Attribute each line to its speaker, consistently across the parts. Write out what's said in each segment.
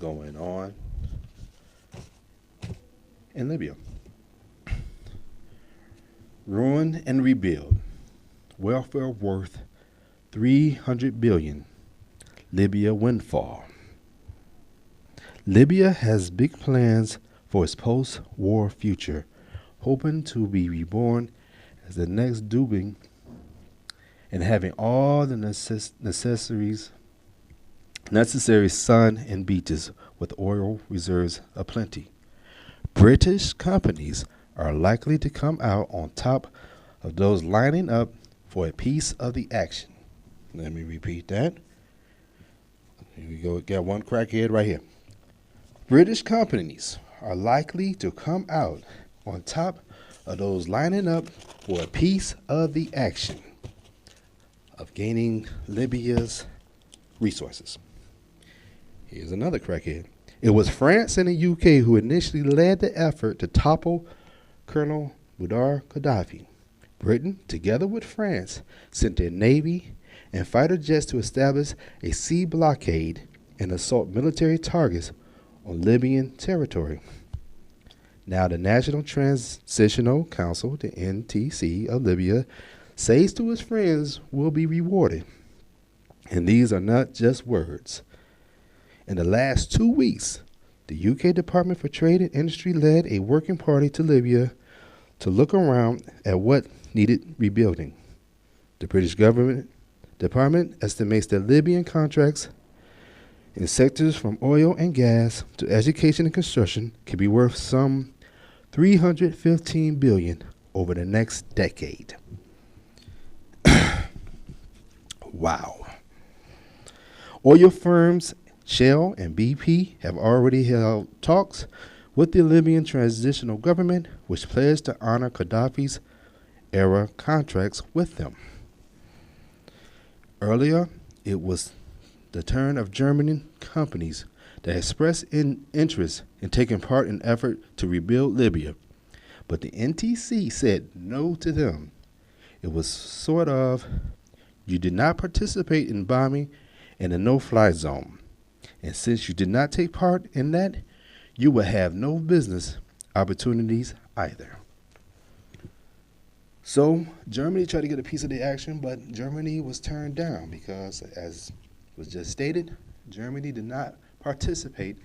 Speaker 1: going on in Libya. Ruin and rebuild. Welfare worth 300 billion. Libya windfall. Libya has big plans for its post-war future, hoping to be reborn as the next Dubin and having all the necessary sun and beaches with oil reserves aplenty. British companies are likely to come out on top of those lining up for a piece of the action. Let me repeat that. Here we go. Got one crackhead right here. British companies are likely to come out on top of those lining up for a piece of the action of gaining Libya's resources. Here's another crackhead. It was France and the UK who initially led the effort to topple Colonel Muammar Gaddafi. Britain, together with France, sent their navy and fighter jets to establish a sea blockade and assault military targets on Libyan territory. Now the National Transitional Council, the NTC of Libya, says to its friends will be rewarded. And these are not just words. In the last 2 weeks, the UK Department for Trade and Industry led a working party to Libya to look around at what needed rebuilding. The British government department estimates that Libyan contracts in sectors from oil and gas to education and construction can be worth some 315 billion over the next decade. Wow. Oil firms Shell and BP have already held talks with the Libyan transitional government, which pledged to honor Gaddafi's era contracts with them. Earlier, it was the turn of German companies that expressed interest in taking part in effort to rebuild Libya, but the NTC said no to them. It was sort of, you did not participate in bombing in a no-fly zone. And since you did not take part in that, you will have no business opportunities either. So Germany tried to get a piece of the action, but Germany was turned down because, as was just stated, Germany did not participate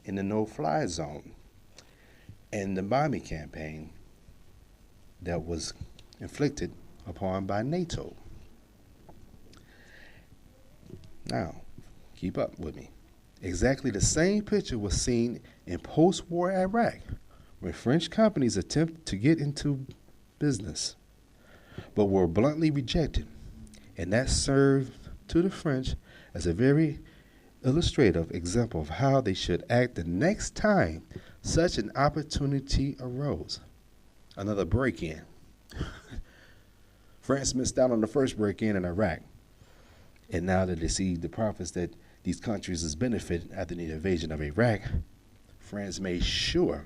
Speaker 1: in the no-fly zone and the bombing campaign that was inflicted upon by NATO. Now, keep up with me. Exactly the same picture was seen in post-war Iraq, when French companies attempted to get into business, but were bluntly rejected. And that served to the French as a very illustrative example of how they should act the next time such an opportunity arose. Another break-in. France missed out on the first break-in in Iraq. And now that they see the profits that these countries has benefited after the invasion of Iraq, France made sure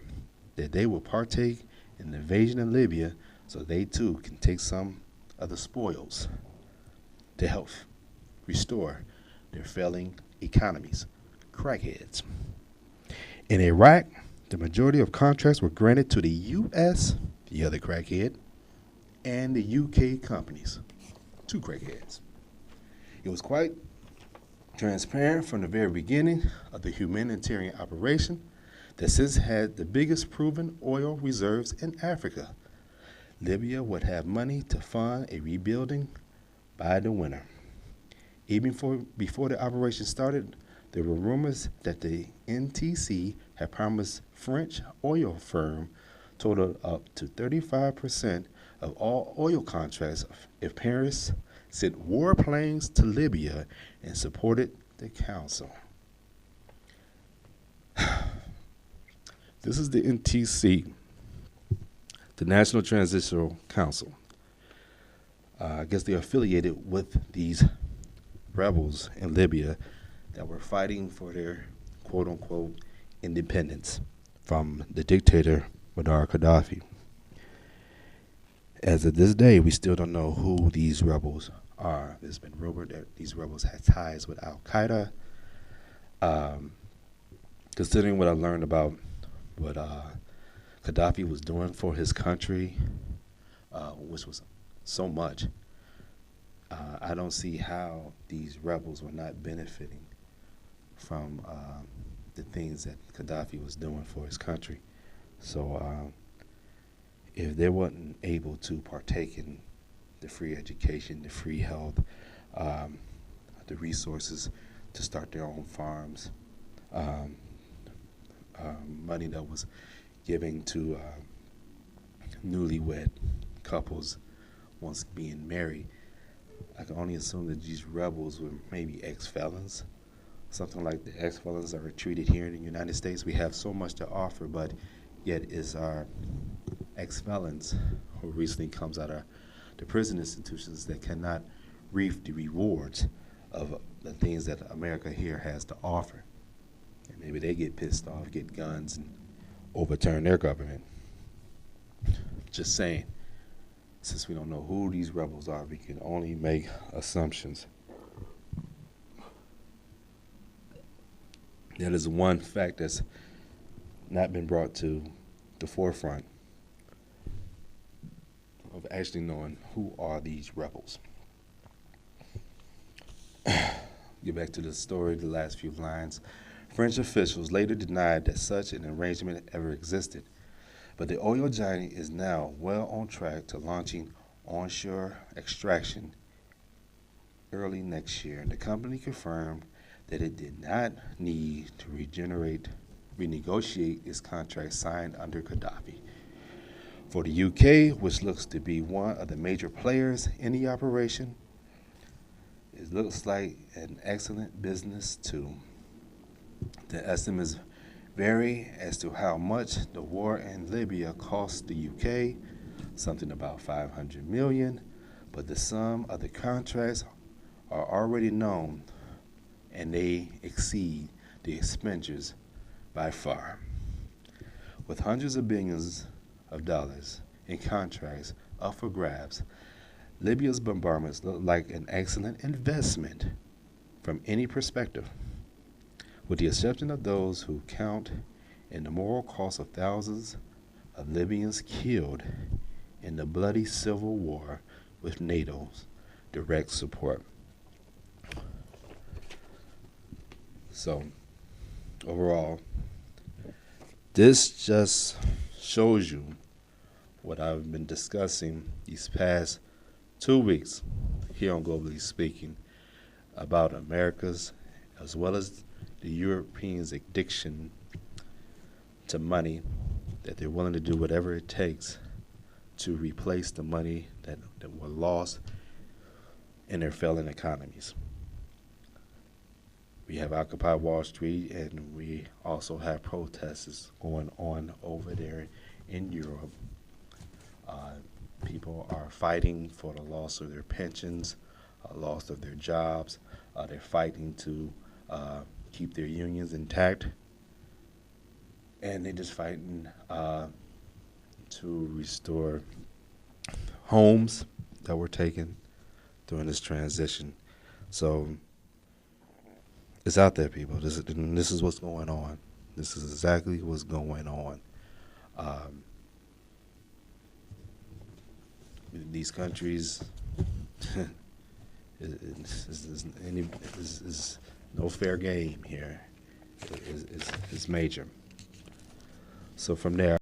Speaker 1: that they will partake in the invasion of Libya so they too can take some of the spoils to help restore their failing economies. Crackheads. In Iraq, the majority of contracts were granted to the U.S., the other crackhead, and the U.K. companies, two crackheads. It was quite transparent from the very beginning of the humanitarian operation that since had the biggest proven oil reserves in Africa. Libya would have money to fund a rebuilding by the winter. Even before the operation started, there were rumors that the NTC had promised French oil firm total up to 35% of all oil contracts if Paris sent warplanes to Libya and supported the council. This is the NTC, the National Transitional Council. I guess they're affiliated with these rebels in Libya that were fighting for their quote-unquote independence from the dictator Muammar Gaddafi. As of this day, we still don't know who these rebels are. There's been rumored that these rebels had ties with Al-Qaeda. considering what I learned about what Gaddafi was doing for his country, which was so much, I don't see how these rebels were not benefiting from the things that Gaddafi was doing for his country. So if they weren't able to partake in the free education, the free health, um, the resources to start their own farms, um, money that was given to newlywed couples once being married, I can only assume that these rebels were maybe ex-felons, something like the ex-felons are treated here in the United States. We have so much to offer, but yet it's our ex-felons who recently comes out of the prison institutions that cannot reap the rewards of the things that America here has to offer. And maybe they get pissed off, get guns, and overturn their government. Just saying. Since we don't know who these rebels are, we can only make assumptions. That is one fact that's not been brought to the forefront of actually knowing who are these rebels. Get back to the story, the last few lines. French officials later denied that such an arrangement ever existed, but the oil giant is now well on track to launching onshore extraction early next year. The company confirmed that it did not need to renegotiate its contract signed under Gaddafi. For the UK, which looks to be one of the major players in the operation, it looks like an excellent business too. The estimates vary as to how much the war in Libya cost the UK, something about 500 million, but the sum of the contracts are already known and they exceed the expenditures by far. With hundreds of billions of dollars in contracts up for grabs, Libya's bombardments look like an excellent investment from any perspective, with the exception of those who count in the moral cost of thousands of Libyans killed in the bloody civil war with NATO's direct support. So, overall, this just shows you what I've been discussing these past 2 weeks here on Globally Speaking about America's as well as the Europeans' addiction to money, that they're willing to do whatever it takes to replace the money that were lost in their failing economies. We have Occupy Wall Street, and we also have protests going on over there in Europe. People are fighting for the loss of their pensions, loss of their jobs. They're fighting to keep their unions intact. And they're just fighting to restore homes that were taken during this transition. So it's out there, people. This is what's going on. This is exactly what's going on. These countries, is no fair game here. It's major. So from there,